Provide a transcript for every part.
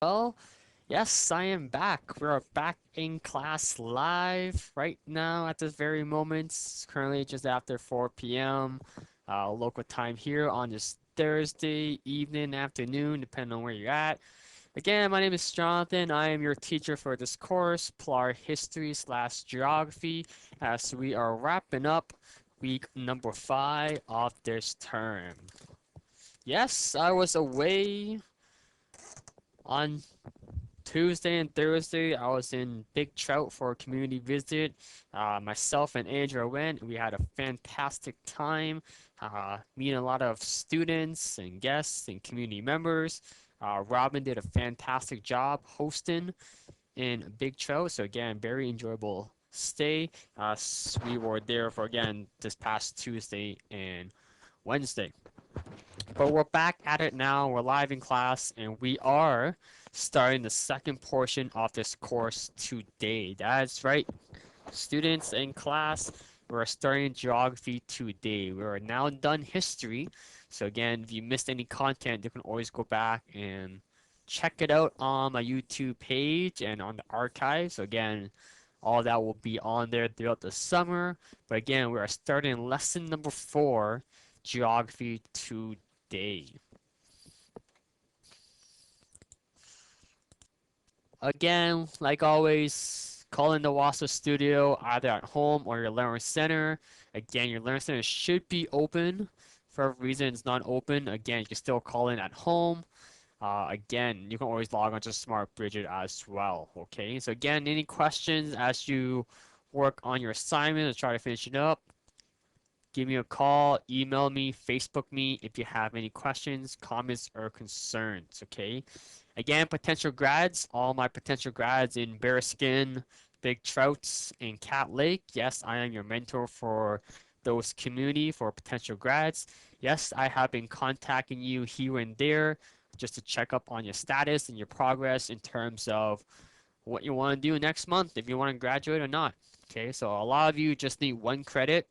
Well, yes, I am back. We're back in class live right now at this very moment. It's currently just after 4 p.m. Local time here on this Thursday evening, afternoon, depending on where you're at. Again, my name is Jonathan. I am your teacher for this course, PLAR History/Geography, as we are wrapping up week number 5 of this term. Yes, I was away on Tuesday and Thursday, I was in Big Trout for a community visit. Myself and Andrew went. We had a fantastic time, meeting a lot of students and guests and community members. Robin did a fantastic job hosting in Big Trout. So again, very enjoyable stay. We were there for again this past Tuesday and Wednesday. But we're back at it now. We're live in class, and we are starting the second portion of this course today. That's right, students in class. We're starting geography today. We are now done history. So again, if you missed any content, you can always go back and check it out on my YouTube page and on the archive. So again, all that will be on there throughout the summer. But again, we are starting lesson number 4, geography today. Again, like always, call in the WASA studio either at home or your learning center. Again, your learning center should be open. For a reason it's not open, again, you can still call in at home. Again, you can always log on to Smart Bridget as well. Okay, so again, any questions as you work on your assignment or try to finish it up, give me a call, email me, Facebook me if you have any questions, comments, or concerns. Okay. Again, potential grads, all my potential grads in Bearskin, Big Trouts, and Cat Lake. Yes, I am your mentor for those community for potential grads. Yes, I have been contacting you here and there just to check up on your status and your progress in terms of what you want to do next month, if you want to graduate or not. Okay, so a lot of you just need 1 credit.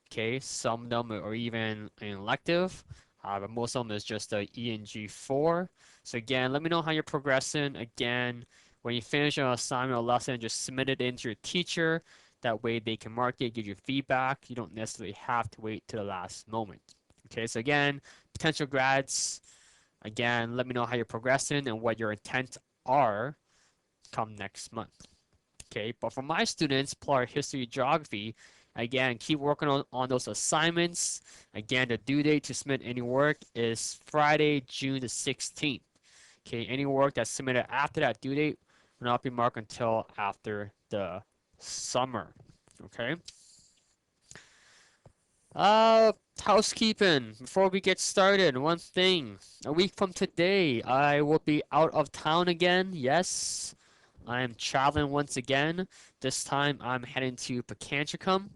Okay, some of them are even an elective, but most of them is just a ENG4. So again, let me know how you're progressing. Again, when you finish an assignment or lesson, just submit it into your teacher. That way they can mark it, give you feedback. You don't necessarily have to wait to the last moment. Okay, so again, potential grads, again, let me know how you're progressing and what your intents are come next month. Okay, but for my students, PLAR History Geography, again, keep working on those assignments. Again, the due date to submit any work is Friday, June the 16th. Okay, any work that's submitted after that due date will not be marked until after the summer. Okay. Uh, Housekeeping. Before we get started, one thing. A week from today, I will be out of town again. Yes, I am traveling once again. This time, I'm heading to Pacancicum.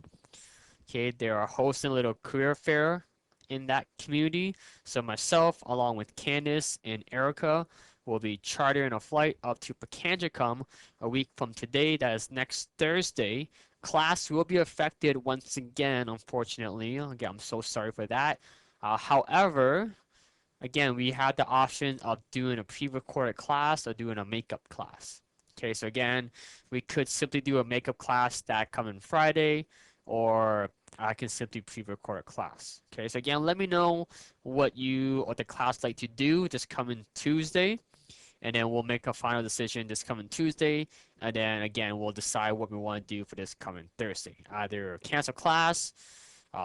Okay, they are hosting a little career fair in that community. So myself, along with Candace and Erica, will be chartering a flight up to Pacancicum a week from today. That is next Thursday. Class will be affected once again, unfortunately. Again, I'm so sorry for that. However, again, we had the option of doing a pre-recorded class or doing a makeup class. Okay, so again, we could simply do a makeup class that coming Friday, or I can simply pre-record a class. Okay, so again, let me know what you or the class like to do this coming Tuesday, and then we'll make a final decision this coming Tuesday, and then again, we'll decide what we want to do for this coming Thursday. Either cancel class,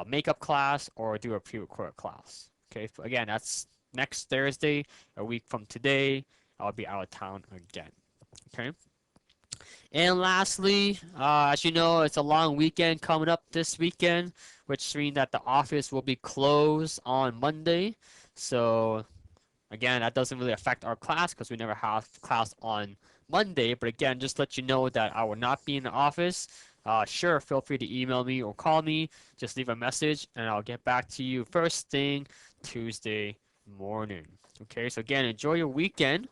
makeup class, or do a pre-recorded class. Okay, so again, that's next Thursday, a week from today. I'll be out of town again. Okay. And lastly, as you know, it's a long weekend coming up this weekend, which means that the office will be closed on Monday. So again, that doesn't really affect our class because we never have class on Monday. But again, just let you know that I will not be in the office. Sure, feel free to email me or call me. Just leave a message and I'll get back to you first thing Tuesday morning. Okay, so again, enjoy your weekend.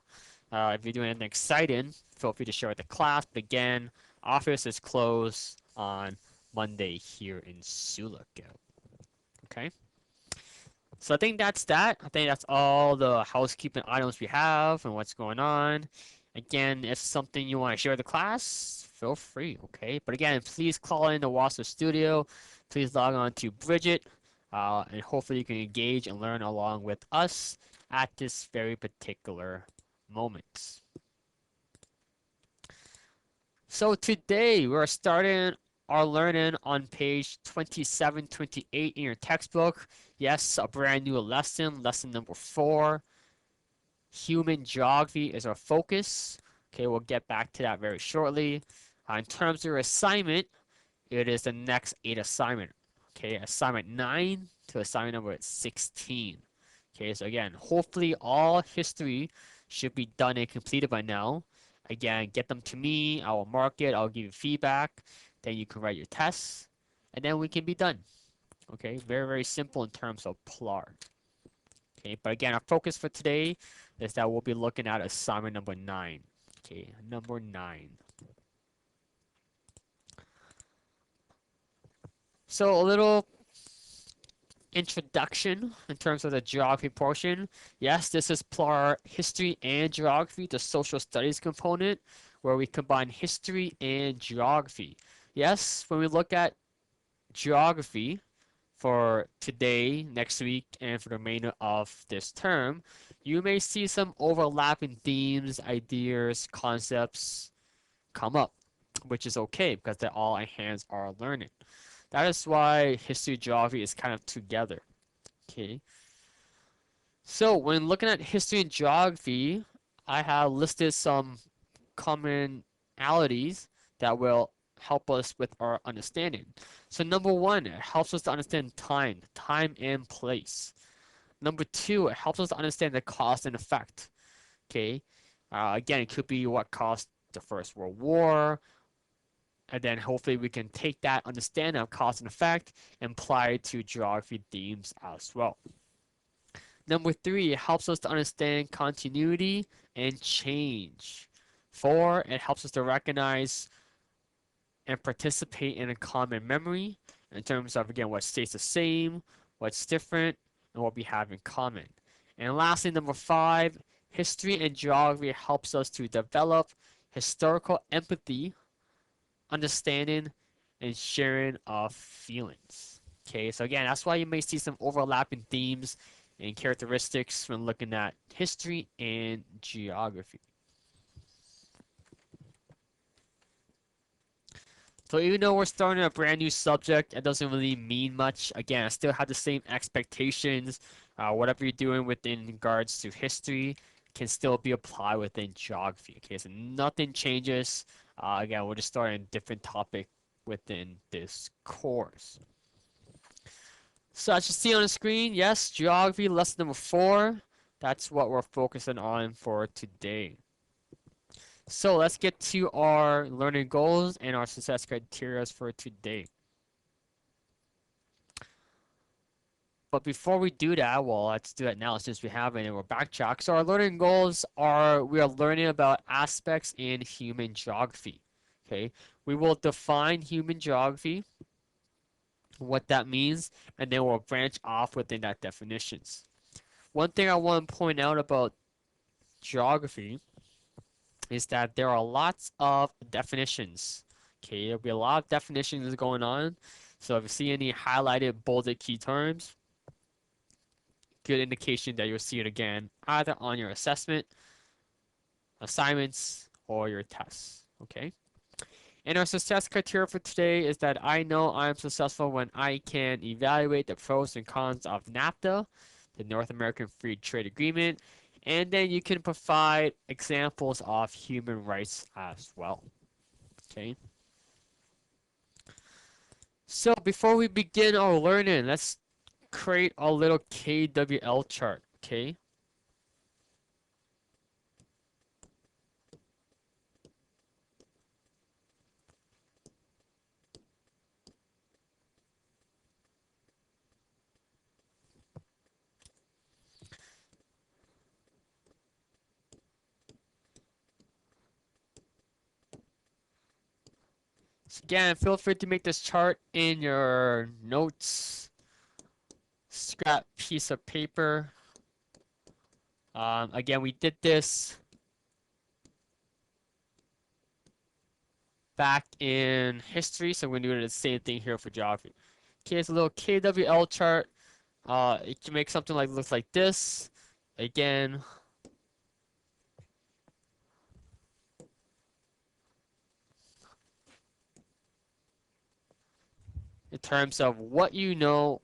If you're doing anything exciting, feel free to share with the class. But again, office is closed on Monday here in Sulaco. Okay. So I think that's that. I think that's all the housekeeping items we have and what's going on. Again, if something you want to share with the class, feel free, okay? But again, please call in the Wasser Studio. Please log on to Bridget, and hopefully you can engage and learn along with us at this very particular moment. So today we're starting our learning on page 27, 28 in your textbook. Yes, a brand new lesson, lesson number 4. Human geography is our focus. Okay, we'll get back to that very shortly. In terms of your assignment, it is the next 8 assignment. Okay, assignment 9 to assignment number 16. Okay, so again, hopefully all history should be done and completed by now. Again, get them to me. I will mark it. I'll give you feedback. Then you can write your tests, and then we can be done. Okay, very, very simple in terms of PLAR. Okay, but again, our focus for today is that we'll be looking at assignment number 9. Okay, number 9. So a little introduction in terms of the geography portion. Yes, this is PLAR history and geography, the social studies component, where we combine history and geography. Yes, when we look at geography for today, next week, and for the remainder of this term, you may see some overlapping themes, ideas, concepts come up, which is okay because they're all enhance our learning. That is why history geography is kind of together. Okay. So when looking at history and geography, I have listed some commonalities that will help us with our understanding. So number one, it helps us to understand time and place. Number two, it helps us to understand the cause and effect. Okay. Again, it could be what caused the First World War, and then hopefully we can take that understanding of cause and effect and apply it to geography themes as well. Number three, it helps us to understand continuity and change. Four, it helps us to recognize and participate in a common memory in terms of, again, what stays the same, what's different, and what we have in common. And lastly, number five, history and geography helps us to develop historical empathy, understanding, and sharing of feelings. Okay, so again, that's why you may see some overlapping themes and characteristics when looking at history and geography. So even though we're starting a brand new subject, it doesn't really mean much. Again, I still have the same expectations. Whatever you're doing within regards to history can still be applied within geography. Okay, so nothing changes. Again, we're just starting a different topic within this course. So as you see on the screen, yes, geography lesson number 4. That's what we're focusing on for today. So let's get to our learning goals and our success criteria for today. But before we do that, well, let's do that now since we have it and we're backtrack. So our learning goals are we are learning about aspects in human geography. Okay, we will define human geography, what that means, and then we'll branch off within that definitions. One thing I want to point out about geography is that there are lots of definitions. Okay, there'll be a lot of definitions going on. So if you see any highlighted, bolded key terms, good indication that you'll see it again either on your assessment, assignments, or your tests. Okay. And our success criteria for today is that I know I'm successful when I can evaluate the pros and cons of NAFTA, the North American Free Trade Agreement, and then you can provide examples of human rights as well. Okay. So before we begin our learning, let's create a little KWL chart. Okay. So again, feel free to make this chart in your notes scrap piece of paper. Again, we did this back in history, so we're gonna do the same thing here for geography. Okay, it's a little KWL chart. It can make something like look like this. Again, in terms of what you know,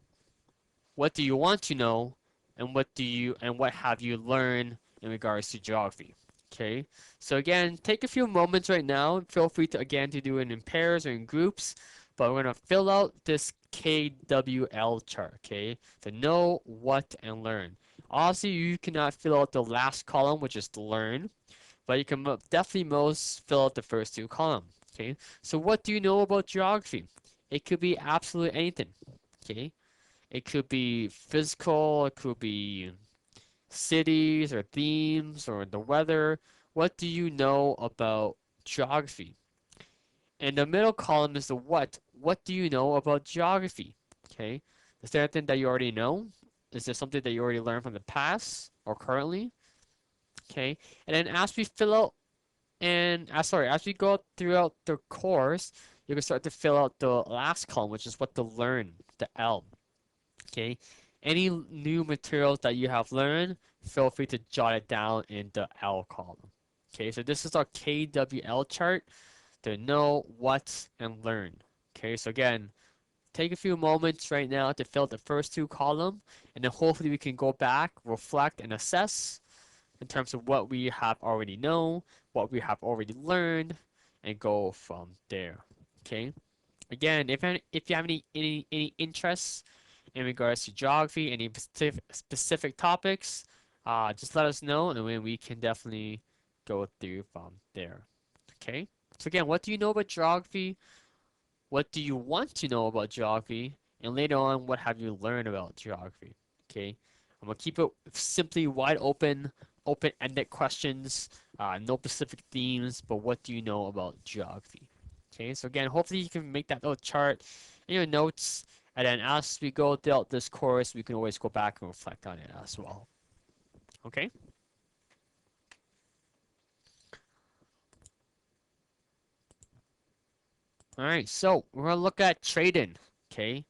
what do you want to know, and what have you learned in regards to geography. Okay, so again, take a few moments right now. Feel free to again to do it in pairs or in groups, but we're gonna fill out this KWL chart. Okay, to know, what, and learn. Obviously, you cannot fill out the last column, which is to learn, but you can definitely most fill out the first two columns. Okay, so what do you know about geography? It could be absolutely anything. Okay, it could be physical, it could be cities or themes or the weather. What do you know about geography? And the middle column is the what. What do you know about geography? Okay, is there anything that you already know? Is there something that you already learned from the past or currently? Okay, and then as we fill out as we go throughout the course, you can start to fill out the last column, which is what to learn, the L. Okay, any new materials that you have learned, feel free to jot it down in the L column. Okay, so this is our KWL chart to know, what, and learn. Okay, so again, take a few moments right now to fill out the first two columns, and then hopefully we can go back, reflect, and assess in terms of what we have already known, what we have already learned, and go from there. Okay. Again, if you have any interests in regards to geography, any specific topics, just let us know, and then we can definitely go through from there. Okay. So again, what do you know about geography? What do you want to know about geography? And later on, what have you learned about geography? Okay. I'm gonna keep it simply wide open, open-ended questions, no specific themes, but what do you know about geography? Okay, so again, hopefully you can make that little chart in your notes, and then as we go throughout this course, we can always go back and reflect on it as well. Okay? All right, so we're gonna look at trading. Okay,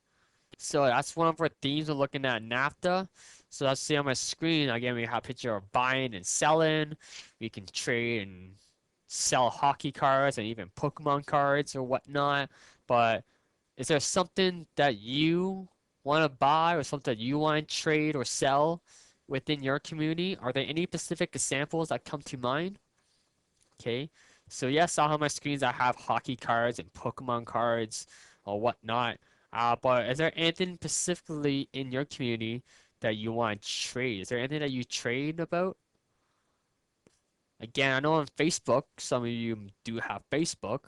so that's one of our themes. We're looking at NAFTA. So let's see on my screen again. We have a picture of buying and selling. We can trade and sell hockey cards and even Pokemon cards or whatnot. But is there something that you want to buy or something that you want to trade or sell within your community? Are there any specific examples that come to mind? Okay, so yes, on my screens I have hockey cards and Pokemon cards or whatnot. But is there anything specifically in your community that you want to trade? Is there anything that you trade about? Again, I know on Facebook, some of you do have Facebook.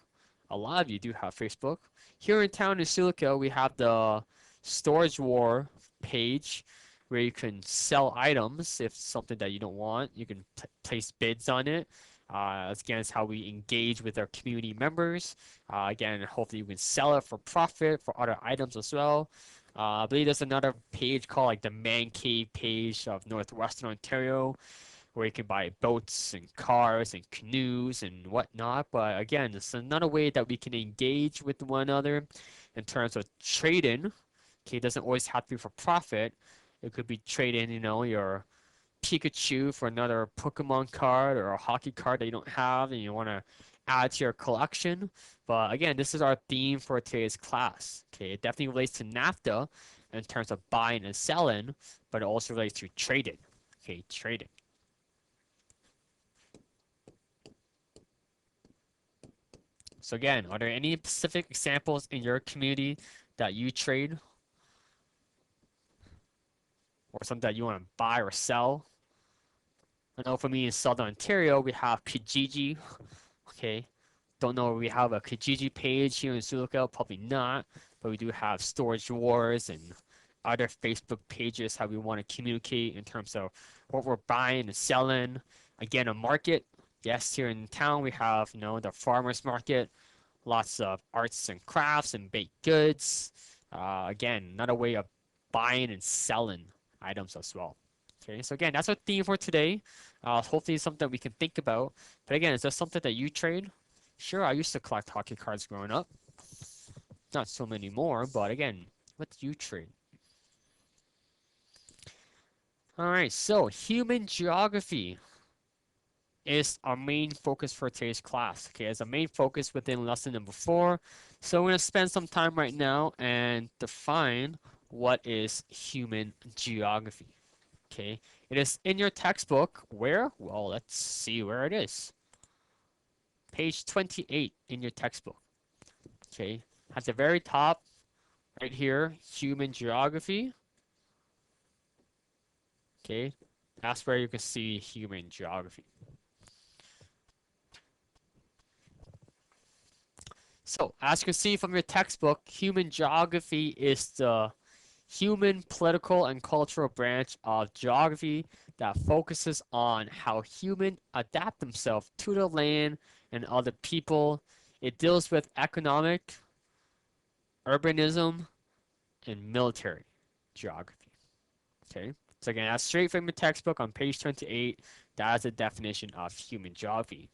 A lot of you do have Facebook. Here in town in Silica, we have the Storage War page where you can sell items if it's something that you don't want. You can place bids on it. Again, it's how we engage with our community members. Again, hopefully you can sell it for profit for other items as well. I believe there's another page called like the Man Cave page of Northwestern Ontario where you can buy boats and cars and canoes and whatnot. But again, it's another way that we can engage with one another in terms of trading. Okay, it doesn't always have to be for profit. It could be trading, your Pikachu for another Pokemon card or a hockey card that you don't have and you want to add to your collection. But again, this is our theme for today's class. Okay, it definitely relates to NAFTA in terms of buying and selling, but it also relates to trading. Okay, trading. So again, are there any specific examples in your community that you trade or something that you want to buy or sell? I know for me in Southern Ontario, we have Kijiji. Okay. Don't know if we have a Kijiji page here in Silica, probably not, but we do have Storage Wars and other Facebook pages how we want to communicate in terms of what we're buying and selling. Again, a market. Yes, here in town we have, the farmers market, lots of arts and crafts and baked goods. Again, another way of buying and selling items as well. Okay, so again, that's our theme for today. Hopefully it's something we can think about. But again, is there something that you trade? Sure, I used to collect hockey cards growing up. Not so many more, but again, what do you trade? Alright, so human geography is our main focus for today's class. Okay, as a main focus within lesson number 4. So we're going to spend some time right now and define what is human geography. Okay, it is in your textbook. Where? Well, let's see where it is. Page 28 in your textbook. Okay, at the very top, right here, human geography. Okay, that's where you can see human geography. So, as you can see from your textbook, human geography is the human political and cultural branch of geography that focuses on how humans adapt themselves to the land and other people. It deals with economic, urbanism, and military geography. Okay, so again, that's straight from your textbook on page 28. That is the definition of human geography.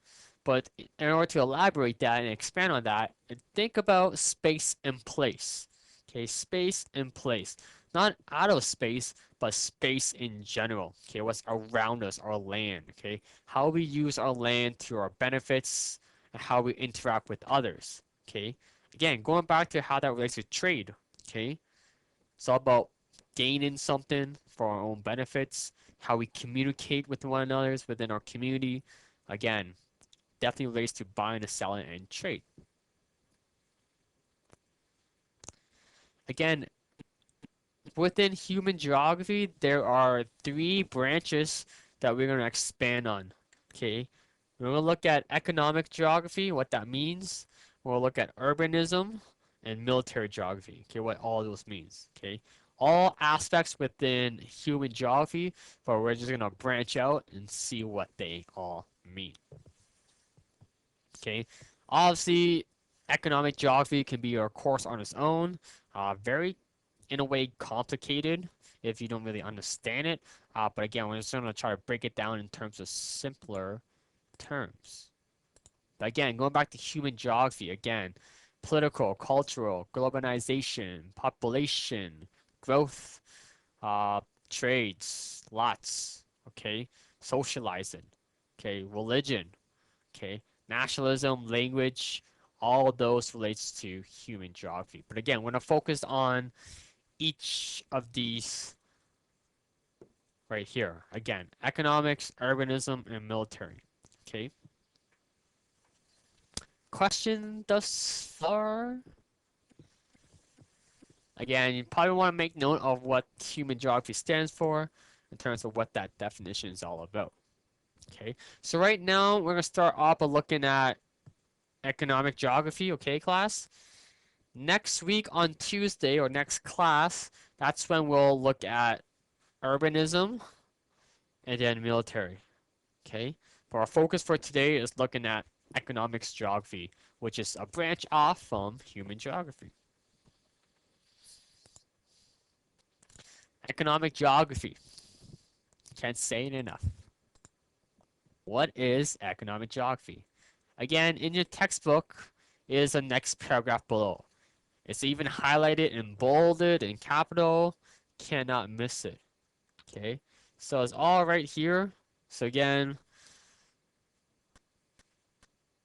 But in order to elaborate that and expand on that, think about space and place. Okay, space and place. Not out of space, but space in general. Okay, what's around us, our land. Okay, how we use our land to our benefits and how we interact with others. Okay, again, going back to how that relates to trade. Okay, it's all about gaining something for our own benefits, how we communicate with one another within our community. Again, definitely relates to buying and selling and trade. Again, within human geography, there are 3 branches that we're going to expand on. Okay, we're going to look at economic geography, what that means. We'll look at urbanism and military geography. Okay, what all those means. Okay, all aspects within human geography, but we're just going to branch out and see what they all mean. Okay, obviously, economic geography can be a course on its own. Very, in a way, complicated if you don't really understand it. But again, we're just going to try to break it down in terms of simpler terms. But again, going back to human geography, again, political, cultural, globalization, population, growth, uh, trades, lots, okay, socializing, okay, religion, okay, nationalism, language, all those relates to human geography. But again, we're going to focus on each of these right here. Again, economics, urbanism, and military. Okay. Question thus far? Again, you probably want to make note of what human geography stands for in terms of what that definition is all about. Okay. So right now, we're going to start off by looking at economic geography. Okay, class? Next week on Tuesday, or next class, that's when we'll look at urbanism and then military. Okay, but our focus for today is looking at economics geography, which is a branch off from human geography. Economic geography. Can't say it enough. What is economic geography? Again, in your textbook is the next paragraph below. It's even highlighted and bolded in capital. Cannot miss it. Okay, so it's all right here. So again,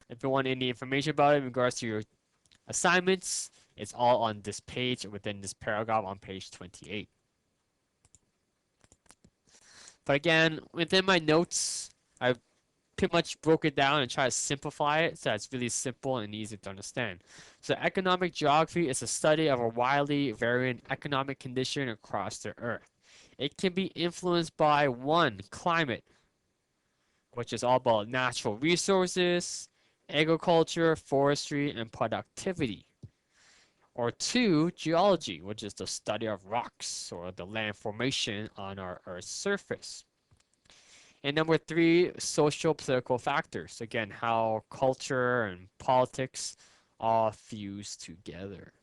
if you want any information about it in regards to your assignments, it's all on this page within this paragraph on page 28. But again, within my notes, I pretty much broke it down and try to simplify it so it's really simple and easy to understand. So economic geography is a study of a widely varying economic condition across the earth. It can be influenced by 1, climate, which is all about natural resources, agriculture, forestry, and productivity. Or 2, geology, which is the study of rocks or the land formation on our Earth's surface. And number 3, social political factors. Again, how culture and politics all fuse together.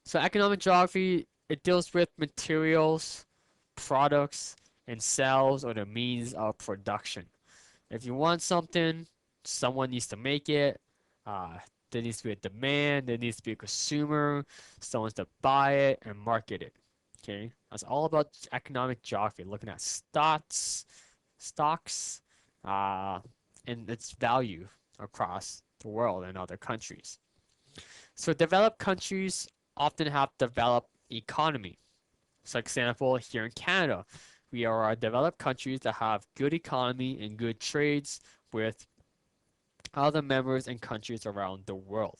So economic geography It deals with materials, products, and sales or the means of production. If you want something, someone needs to make it. Uh, there needs to be a demand. There needs to be a consumer. Someone to buy it and market it. Okay, that's all about economic geography. Looking at stocks, uh, and its value across the world and other countries. So developed countries often have developed economy. So example, here in Canada, we are a developed countries that have good economy and good trades with other members and countries around the world.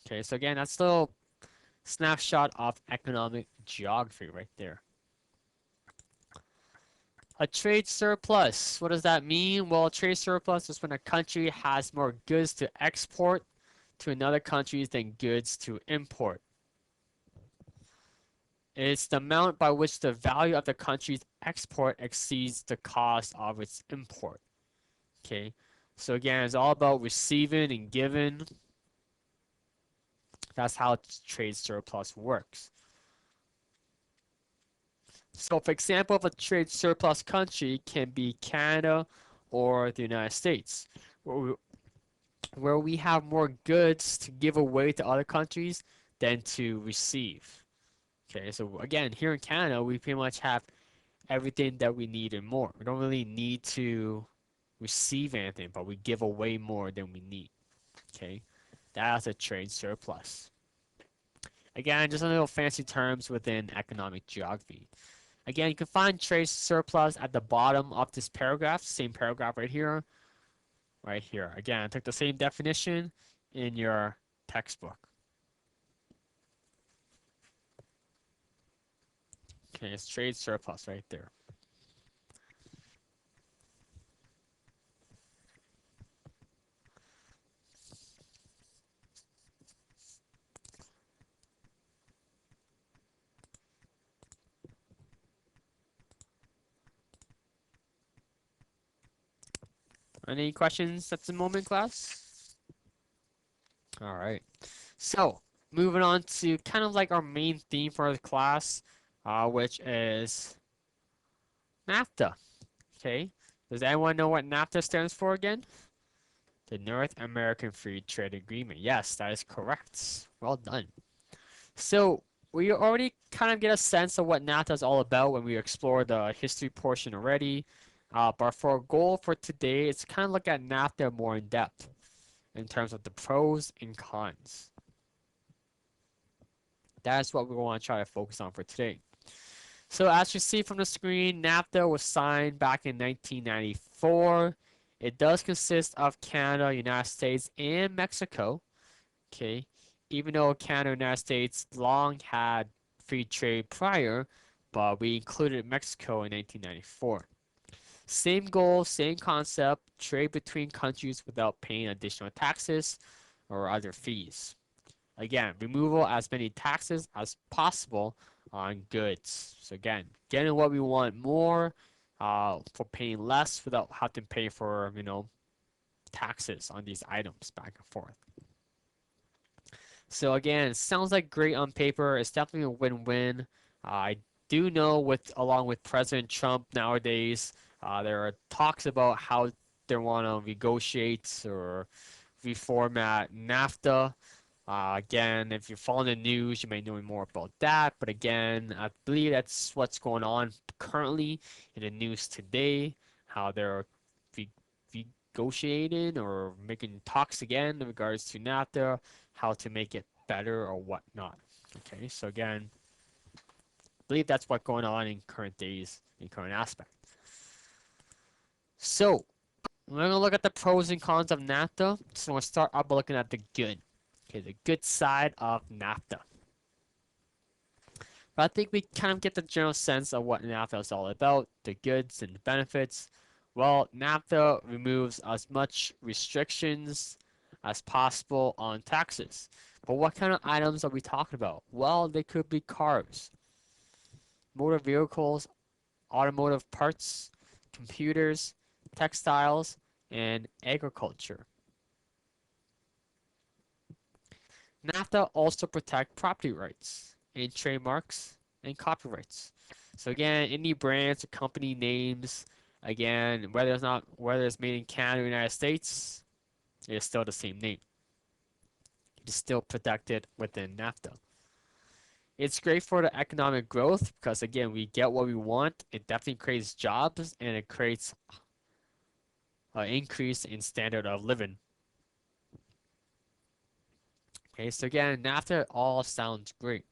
Okay, so again, that's a little snapshot of economic geography right there. A trade surplus, what does that mean? Well, a trade surplus is when a country has more goods to export to another country than goods to import. It's the amount by which the value of the country's export exceeds the cost of its import. Okay, so again, it's all about receiving and giving. That's how trade surplus works. So, for example, if a trade surplus country can be Canada or the United States, where we have more goods to give away to other countries than to receive. Okay, so again, here in Canada, we pretty much have everything that we need and more. We don't really need to receive anything, but we give away more than we need. Okay, that's a trade surplus. Again, just a little fancy terms within economic geography. Again, you can find trade surplus at the bottom of this paragraph, same paragraph right here, right here. Again, I took the same definition in your textbook. Okay, it's trade surplus right there. Any questions at the moment, class? All right. So, moving on to kind of like our main theme for the class, which is NAFTA. Okay. Does anyone know what NAFTA stands for again? The North American Free Trade Agreement. Yes, that is correct. Well done. So, we already kind of get a sense of what NAFTA is all about when we explore the history portion already. But for our goal for today, it's kind of look at NAFTA more in depth in terms of the pros and cons. That's what we want to try to focus on for today. So as you see from the screen, NAFTA was signed back in 1994. It does consist of Canada, United States, and Mexico. Okay, even though Canada and United States long had free trade prior, but we included Mexico in 1994. Same goal, same concept, trade between countries without paying additional taxes or other fees. Again, removal as many taxes as possible on goods. So again, getting what we want more for paying less without having to pay for, taxes on these items back and forth. So again, it sounds like great on paper. It's definitely a win-win. I do know along with President Trump nowadays, there are talks about how they want to negotiate or reformat NAFTA. Again, if you're following the news, you may know more about that. But again, I believe that's what's going on currently in the news today, how they're negotiating or making talks again in regards to NAFTA, how to make it better or whatnot. Okay, so again, I believe that's what's going on in current days, in current aspect. So, we're going to look at the pros and cons of NAFTA. So, we'll start up by looking at the good. Okay, the good side of NAFTA. But I think we kind of get the general sense of what NAFTA is all about, the goods and the benefits. Well, NAFTA removes as much restrictions as possible on taxes. But what kind of items are we talking about? Well, they could be cars, motor vehicles, automotive parts, computers, textiles, and agriculture. NAFTA also protect property rights and trademarks and copyrights. So again, any brands or company names, again, whether it's made in Canada or United States, it's still the same name. It's still protected within NAFTA. It's great for the economic growth because again, we get what we want. It definitely creates jobs and it creates an increase in standard of living. Okay, so again, NAFTA all sounds great.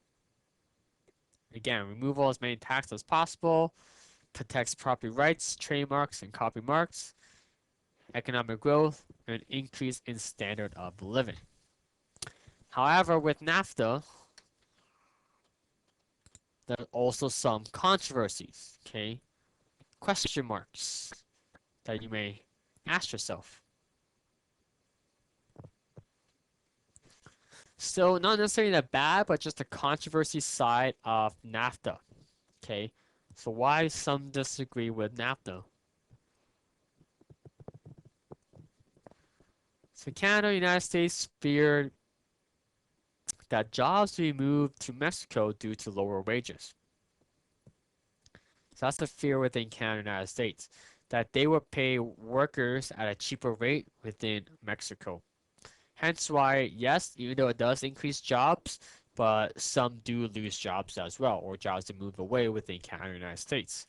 Again, remove as many taxes as possible, protects property rights, trademarks, and copy marks, economic growth, and increase in standard of living. However, with NAFTA, there's also some controversies, okay? Question marks that you may ask yourself. So not necessarily that bad, but just the controversy side of NAFTA, okay? So why some disagree with NAFTA? So Canada and United States feared that jobs will be moved to Mexico due to lower wages. So that's the fear within Canada and United States, that they will pay workers at a cheaper rate within Mexico. Hence why, yes, even though it does increase jobs, but some do lose jobs as well, or jobs that move away within Canada and United States.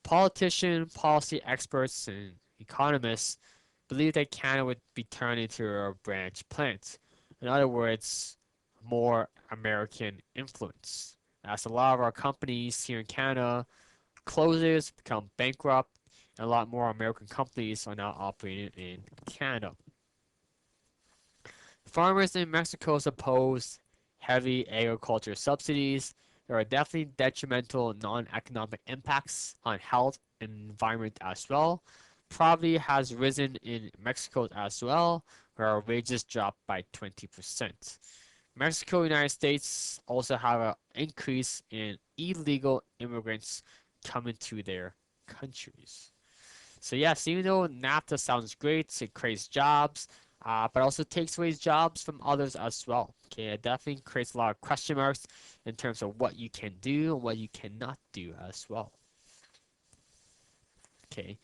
Politicians, policy experts, and economists believe that Canada would be turned into a branch plant. In other words, more American influence. As a lot of our companies here in Canada closes, become bankrupt, and a lot more American companies are now operating in Canada. Farmers in Mexico oppose heavy agriculture subsidies. There are definitely detrimental non-economic impacts on health and environment as well. Poverty has risen in Mexico as well, where our wages dropped by 20%. Mexico and United States also have an increase in illegal immigrants coming to their countries. So yes, even though NAFTA sounds great, it creates jobs, but also takes away jobs from others as well. Okay, it definitely creates a lot of question marks in terms of what you can do and what you cannot do as well. Okay,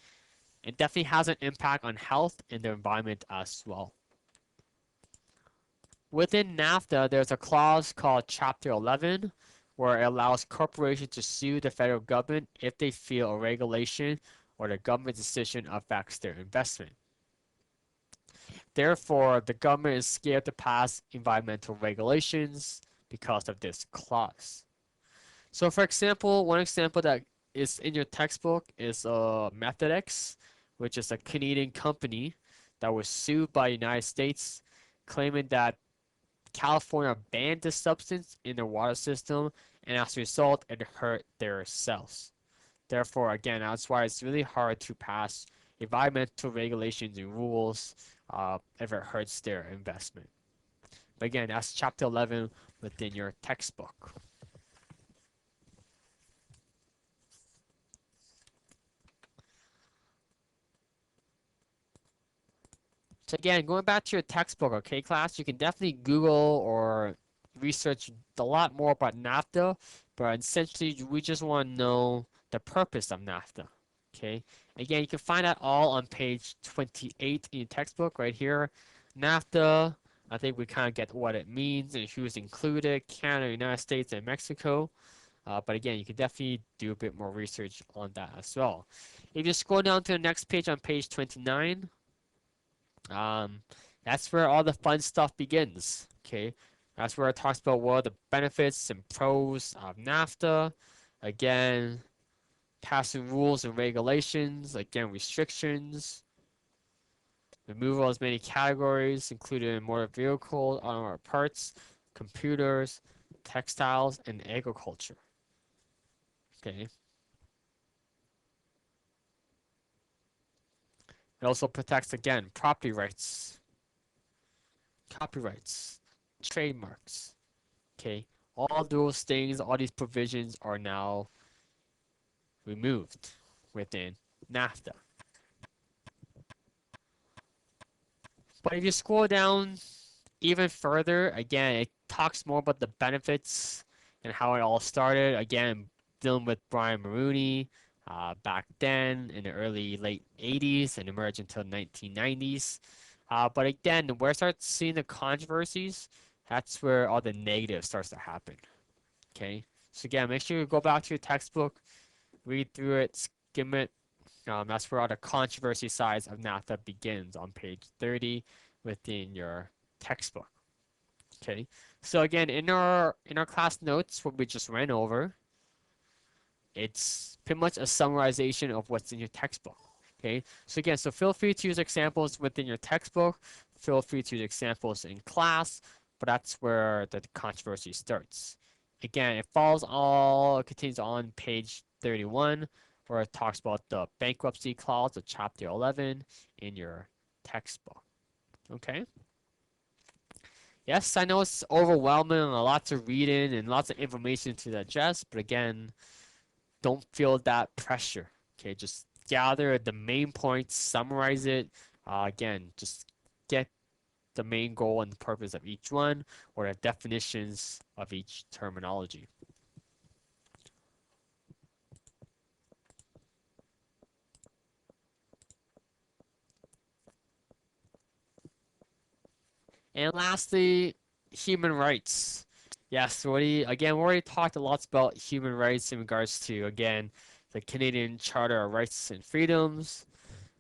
it definitely has an impact on health and the environment as well. Within NAFTA, there's a clause called Chapter 11, where it allows corporations to sue the federal government if they feel a regulation or the government decision affects their investment. Therefore, the government is scared to pass environmental regulations because of this clause. So for example, one example that is in your textbook is Methodex, which is a Canadian company that was sued by the United States, claiming that California banned the substance in their water system, and as a result, it hurt their cells. Therefore, again, that's why it's really hard to pass environmental regulations and rules if it hurts their investment. But again, that's chapter 11 within your textbook. So again, going back to your textbook, okay, class, you can definitely Google or research a lot more about NAFTA, but essentially we just want to know the purpose of NAFTA, okay? Again, you can find that all on page 28 in your textbook right here. NAFTA, I think we kind of get what it means and who's included, Canada, United States, and Mexico. But again, you can definitely do a bit more research on that as well. If you scroll down to the next page on page 29, um, that's where all the fun stuff begins. Okay, that's where it talks about what are the benefits and pros of NAFTA. Again, passing rules and regulations. Again, restrictions. Removal of as many categories, including motor vehicles, automotive parts, computers, textiles, and agriculture. Okay. It also protects, again, property rights, copyrights, trademarks. Okay, all those things, all these provisions are now removed within NAFTA. But if you scroll down even further, again, it talks more about the benefits and how it all started. Again, dealing with Brian Maroney back then in the early late 80s and emerged until 1990s. But again, where I start seeing the controversies, that's where all the negative starts to happen. Okay, so again, make sure you go back to your textbook, read through it, skim it. That's where all the controversy sides of NAFTA begins on page 30 within your textbook. Okay, so again, in our class notes, what we just ran over, it's pretty much a summarization of what's in your textbook. Okay, so again, so feel free to use examples within your textbook. Feel free to use examples in class, but that's where the controversy starts. Again, it contains on page 31, where it talks about the bankruptcy clause of chapter 11 in your textbook. Okay. Yes, I know it's overwhelming and lots of reading and lots of information to digest, but again, don't feel that pressure. Okay, just gather the main points, summarize it. Again, just get the main goal and purpose of each one or the definitions of each terminology. And lastly, human rights. Yes, we already talked a lot about human rights in regards to, again, the Canadian Charter of Rights and Freedoms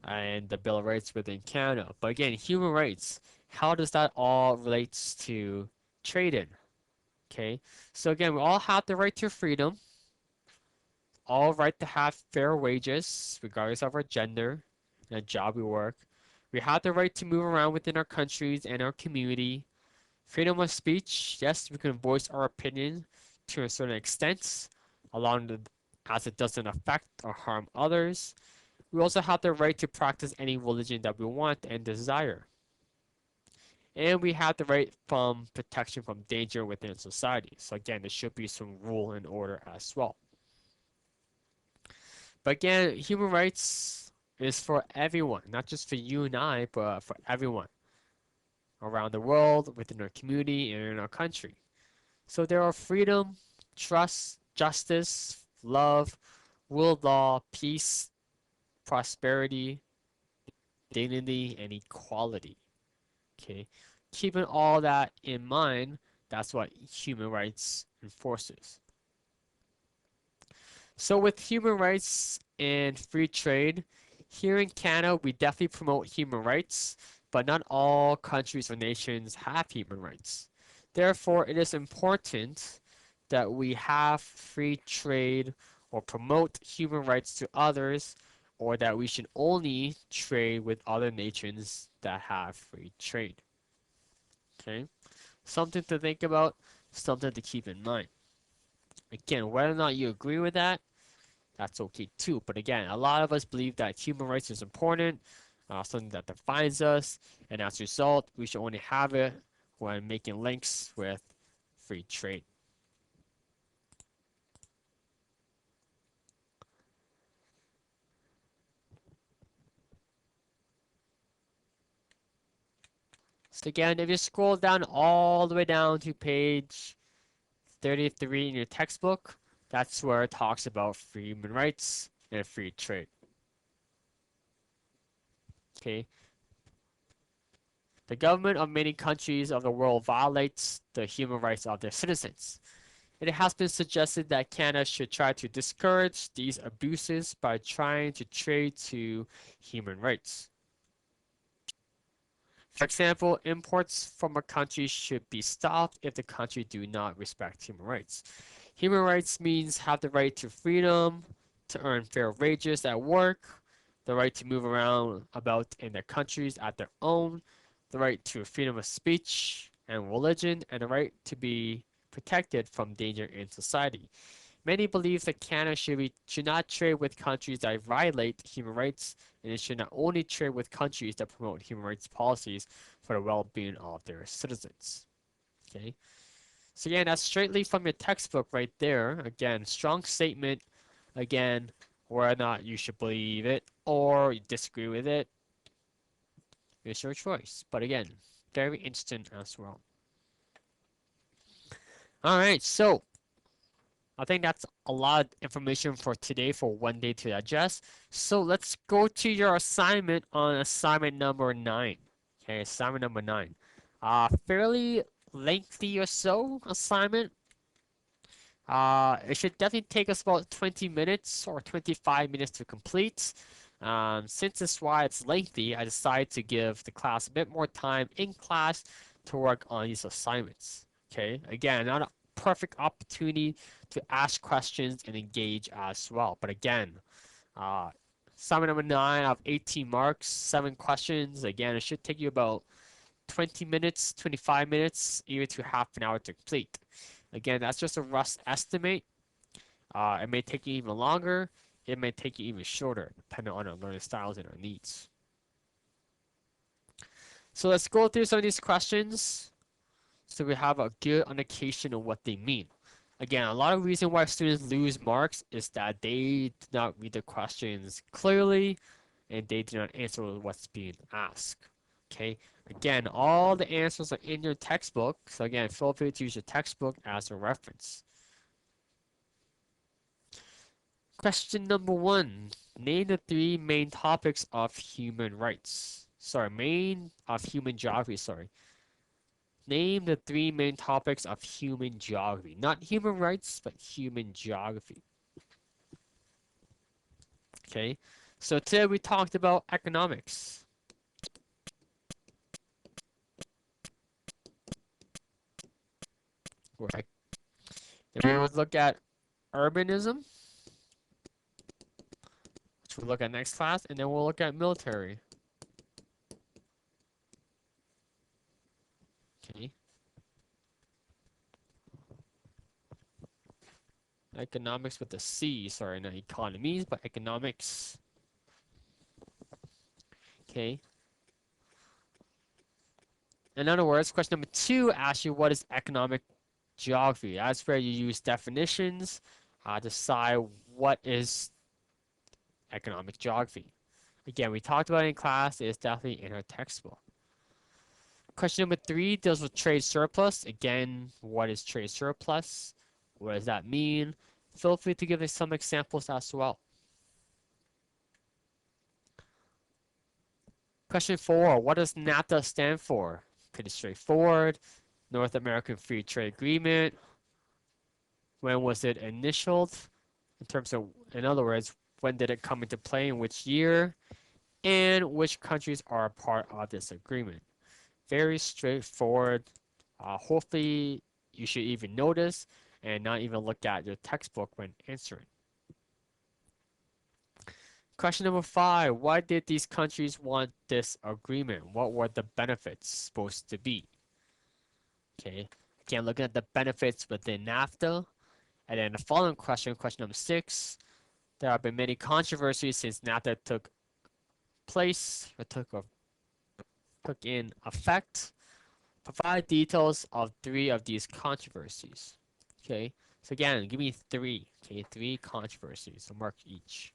and the Bill of Rights within Canada. But again, human rights, how does that all relates to trading? Okay, so again, we all have the right to freedom, all right to have fair wages, regardless of our gender and the job we work. We have the right to move around within our countries and our community. Freedom of speech, yes, we can voice our opinion to a certain extent, along the, as it doesn't affect or harm others. We also have the right to practice any religion that we want and desire. And we have the right from protection from danger within society. So again, there should be some rule and order as well. But again, human rights is for everyone, not just for you and I, but for everyone around the world, within our community, and in our country. So there are freedom, trust, justice, love, rule of law, peace, prosperity, dignity, and equality. Okay, keeping all that in mind, that's what human rights enforces. So with human rights and free trade, here in Canada, we definitely promote human rights, but not all countries or nations have human rights. Therefore, it is important that we have free trade or promote human rights to others, or that we should only trade with other nations that have free trade. Okay? Something to think about, something to keep in mind. Again, whether or not you agree with that, that's okay too. But again, a lot of us believe that human rights is important, something that defines us, and as a result, we should only have it when making links with free trade. So again, if you scroll down all the way down to page 33 in your textbook, that's where it talks about free human rights and free trade. Okay, the government of many countries of the world violates the human rights of their citizens. It has been suggested that Canada should try to discourage these abuses by trying to trade to human rights. For example, imports from a country should be stopped if the country do not respect human rights. Human rights means have the right to freedom, to earn fair wages at work, the right to move around about in their countries at their own, the right to freedom of speech and religion, and the right to be protected from danger in society. Many believe that Canada should not trade with countries that violate human rights, and it should not only trade with countries that promote human rights policies for the well-being of their citizens. Okay, so again, that's straightly from your textbook right there. Again, strong statement. Again, whether or not you should believe it or you disagree with it, it's your choice. But again, very interesting as well. All right, so I think that's a lot of information for today for one day to digest. So let's go to your assignment on assignment number 9. Okay, assignment number 9. Fairly lengthy or so assignment. It should definitely take us about 20 minutes or 25 minutes to complete. Since this is why it's lengthy, I decided to give the class a bit more time in class to work on these assignments. Okay, again, not a perfect opportunity to ask questions and engage as well. But again, uh, assignment number 9 of 18 marks, 7 questions. Again, it should take you about 20 minutes, 25 minutes, even to half an hour to complete. Again, that's just a rough estimate. It may take you even longer. It may take you even shorter, depending on our learning styles and our needs. So let's go through some of these questions so we have a good indication of what they mean. Again, a lot of reason why students lose marks is that they do not read the questions clearly and they do not answer what's being asked. Okay, again, all the answers are in your textbook. So again, feel free to use your textbook as a reference. Question number 1. Name the 3 main topics of human rights. Sorry, main of human geography, sorry. Name the 3 main topics of human geography. Not human rights, but human geography. Okay, so today we talked about economics. Right. Then we would look at urbanism, which we'll look at next class, and then we'll look at military. Okay. Economics with a C, sorry, not economies, but economics. Okay. In other words, question number 2 asks you what is economic geography. That's where you use definitions, decide what is economic geography. Again, we talked about it in class. It's definitely in our textbook. Question number 3 deals with trade surplus. Again, what is trade surplus? What does that mean? Feel free to give us some examples as well. Question 4, what does NAFTA stand for? Pretty straightforward. North American Free Trade Agreement. When was it initialed? In terms of, in other words, when did it come into play, in which year, and which countries are a part of this agreement. Very straightforward. Hopefully you should even notice and not even look at your textbook when answering. Question number 5, why did these countries want this agreement? What were the benefits supposed to be? Okay, again, looking at the benefits within NAFTA. And then the following question, question number 6, there have been many controversies since NAFTA took place, or took in effect. Provide details of 3 of these controversies. Okay, so again, give me 3. Okay, 3 controversies, so mark each.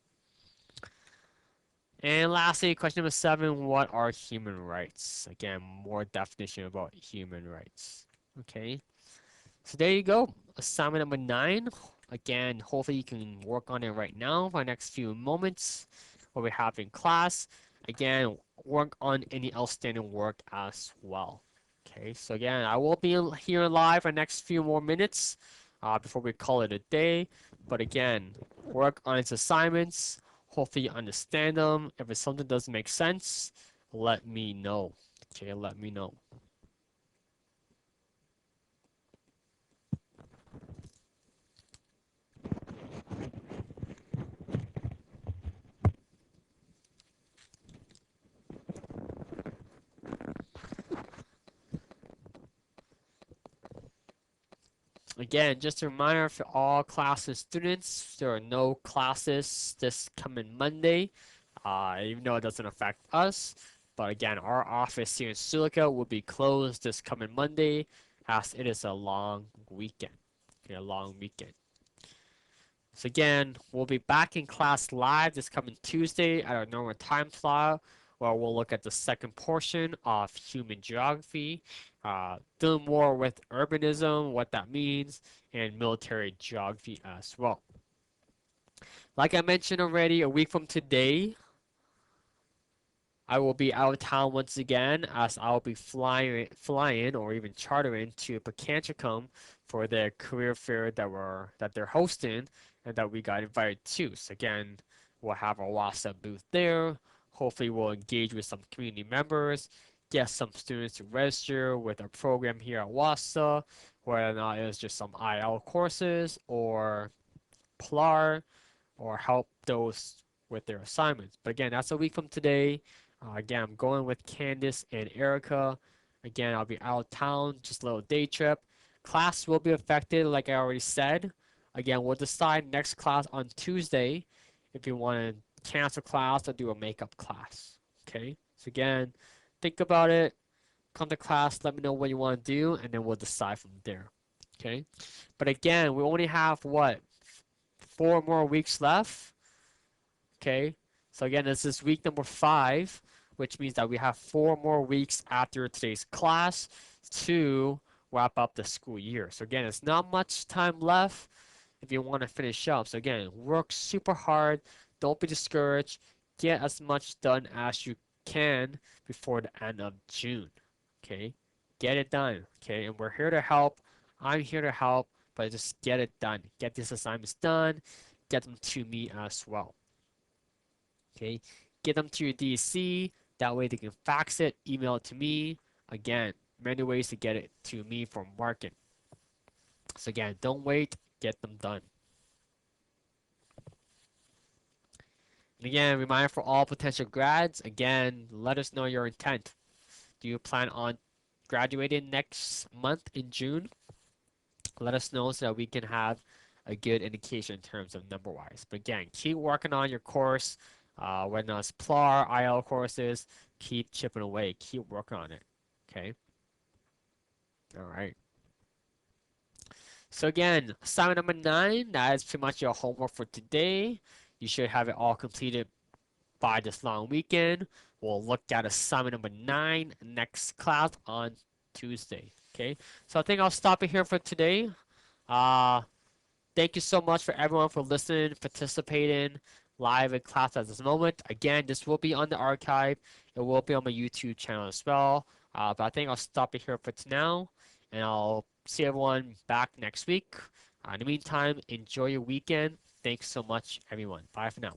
And lastly, question number 7, what are human rights? Again, more definition about human rights. Okay, so there you go. Assignment number 9. Again, hopefully you can work on it right now for the next few moments what we have in class. Again, work on any outstanding work as well. Okay, so again, I will be here live for the next few more minutes before we call it a day. But again, work on its assignments. Hopefully you understand them. If it's something that doesn't make sense, let me know. Okay, let me know. Again, just a reminder for all classes students, there are no classes this coming Monday, even though it doesn't affect us. But again, our office here in Silica will be closed this coming Monday as it is a long weekend. Okay, a long weekend. So again, we'll be back in class live this coming Tuesday at our normal time slot where we'll look at the second portion of human geography, dealing more with urbanism, what that means, and military geography as well. Like I mentioned already, a week from today, I will be out of town once again as I'll be flying or even chartering to Pacancicum for their career fair that they're hosting and that we got invited to. So again, we'll have our WhatsApp booth there. Hopefully we'll engage with some community members, get some students to register with our program here at WASA, whether or not it's just some IL courses or PLAR or help those with their assignments. But again, that's a week from today. Again, I'm going with Candice and Erica. Again, I'll be out of town, just a little day trip. Class will be affected, like I already said. Again, we'll decide next class on Tuesday if you want to cancel class or do a makeup class. Okay? So again, think about it. Come to class, let me know what you want to do, and then we'll decide from there. Okay? But again, we only have what? 4 more weeks left. Okay, so again, this is week number 5, which means that we have 4 more weeks after today's class to wrap up the school year. So again, it's not much time left if you want to finish up. So again, work super hard. Don't be discouraged. Get as much done as you can before the end of June. Okay, get it done. Okay, and we're here to help. I'm here to help, but just get it done. Get these assignments done. Get them to me as well. Okay, get them to your DC. That way they can fax it, email it to me. Again, many ways to get it to me for marking. So again, don't wait, get them done. And again, reminder for all potential grads, again, let us know your intent. Do you plan on graduating next month in June? Let us know so that we can have a good indication in terms of number wise. But again, keep working on your course, whether it's PLAR, IL courses, keep chipping away, keep working on it. Okay. All right. So again, assignment number 9, that is pretty much your homework for today. You should have it all completed by this long weekend. We'll look at assignment number 9 next class on Tuesday. Okay. So I think I'll stop it here for today. Uh, Thank you so much for everyone for listening, participating live in class at this moment. Again, this will be on the archive. It will be on my YouTube channel as well. But I think I'll stop it here for now, and I'll see everyone back next week. In the meantime, enjoy your weekend. Thanks so much, everyone. Bye for now.